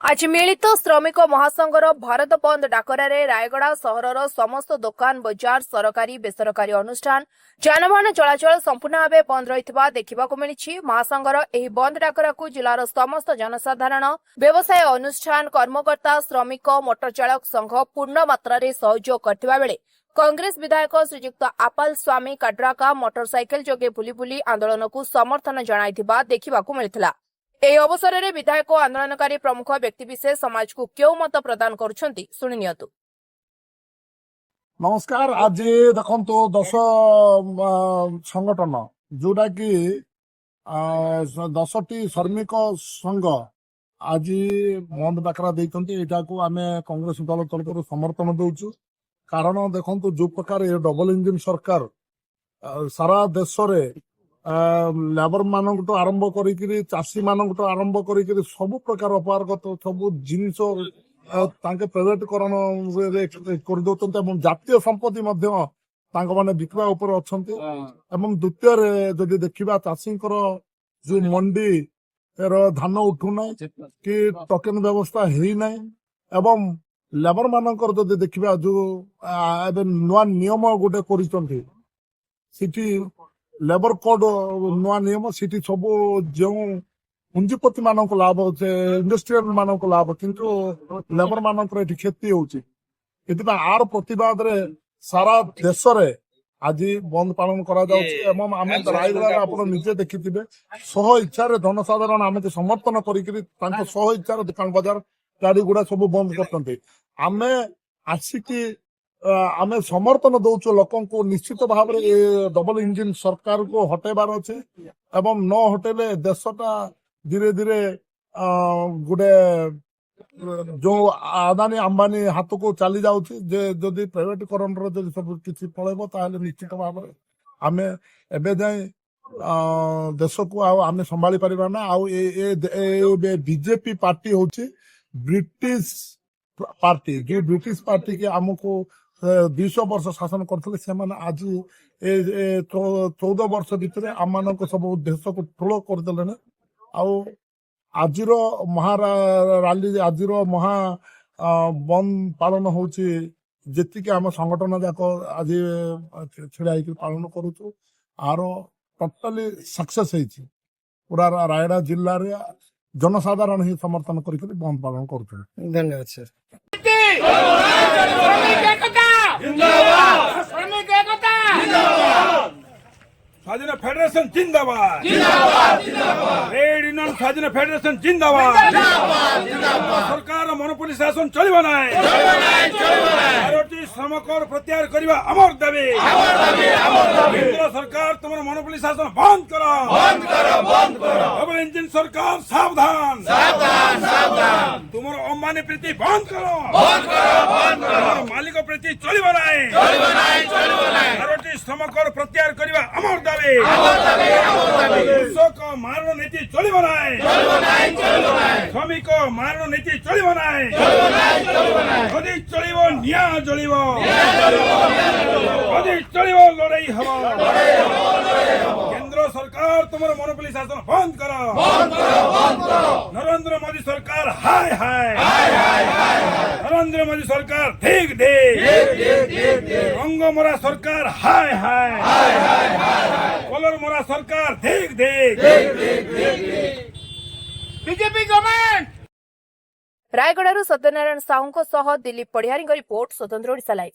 आज मिलित श्रमिक महासंघर भारत बंद डाकरारे रायगड़ा सहरर समस्त दुकान बजार सरकारी बेसरकारी अनुष्ठान जानवाहन चलाचल संपूर्ण भाव बंद रही देखा मिली। महासंघर एही बंद डाकरा जिलार समस्त जनसाधारण व्यवसाय अनुष्ठान कर्मकर्ता श्रमिक मोटर चालक संघ पूर्ण मात्रा सहयोग करथिबा बेले कांग्रेस विधायक श्रीजुक्त आपाल स्वामी काड्राका मोटरसाइकेल जोगे बुली बुली आंदोलन को समर्थन जणाइथिबा देखा मिलिथिला। ଏହି ଅବସରରେ ବିଧାୟକ ଓ ଆନ୍ଦୋଳନକାରୀ ପ୍ରମୁଖ ବ୍ୟକ୍ତିବିଶେଷ ସମାଜକୁ କେଉଁ ମତ ପ୍ରଦାନ କରୁଛନ୍ତି ଶୁଣିନିଅନ୍ତୁ। नमस्कार। आज देखो 10 संगठन जोटा कि 10टी श्रमिक संघ आज बंद डाकरा देको आम कांग्रेस दल तरफ समर्थन दौचु। कारण देखो जो प्रकार ये डबल इंजिन सरकार सारा देश लेबर मान आरंभ करी चाषी मान आरंभ करी सब प्रकार अपारगत सब जिनस प्राइवेटकरण कर जातीय संपत्ति मैंने बिकवा उपर अच्छा। द्वितीय जदि देखा चाषी जो मंडी धान उठूना कि टोकन व्यवस्था है एवं लेबर मानकर जदि देखा जो नुआ नियम गोटे कर लेबर कोड नुआ नियम सीटी सब जो पुंजीपति मान लाभ इंडस्ट्रियल मान लाभ किंतु लेबर मान क्षति होती आर प्रतिवाद सारा देश रे आज बंद पालन करा आम रायगड़ा आप निजे देखी सह इच्छा जनसाधारण आम समर्थन कर सह इच्छा दुकान बजार गाड़ी गुड़ा सब बंद करते आम आसिकी आमे समर्थन दौचु लोकों को निश्चित भाव में डबल इंजिन सरकार को हटेबार अच्छे एवं न हटेले देशटा धीरे धीरे गोटे जो आदानी अंबानी हाथ को चली जाऊँगी जदि प्राइवेटकरण सब किसी पलैब ताले निश्चित भाव में आम एबे जाए देश को आम संभाली पारिबा ना। बीजेपी पार्टी हूँ ब्रिटिश पार्टी जो ब्रिटिश पार्टी के आमको 200 वर्ष शासन करते से आज 14 वर्ष भितर आम मान सब देश को ठूल करदे। आज महाराली आज महा बंद पालन होती आम संगठन जाक आज छिड़ा पालन करुचु आर टोटाली सक्सेस पूरा रायगड़ा जिले में जनसाधारण ही समर्थन कर बंद पालन कर। धन्यवाद सर। स्वाधीन फेडरेशन जिंदाबाद ट्रेड यूनियन स्वाधीन फेडरेशन जिंदाबाद सरकार मोनोपोली शासन चलिबा नाही आरोटी श्रमकर प्रत्याहार करबा अमर दाबी केंद्र सरकार तुमर मोनोपोली शासन बंद करो डबल इंजिन सरकार सावधान तुमर अंबानी प्रीति बंद करो मालिक प्रीति चलिबा नाही आरोटी श्रमकर प्रत्याहार करबा अमर दाबी कृषक मारण नीति चलिबा नाही श्रमिक मारण नीति चलिबा नाही यदि चलिबो निया जलिबो यदि चलिबो लड़ाई हबो केंद्र सरकार तुमर मोनोपोली शासन बंद करो नरेंद्र मोदी सरकार हाय हाय नरेंद्र मोदी सरकार ठीक रंग मोरा सरकार हाय हाय कलर मोरा सरकार ठीक बीजेपी गवर्नमेंट। रायगड़ारू सत्यनारायण साहू दिलीप पढ़ियारी रिपोर्ट स्वतंत्र ओडिशा लाइव।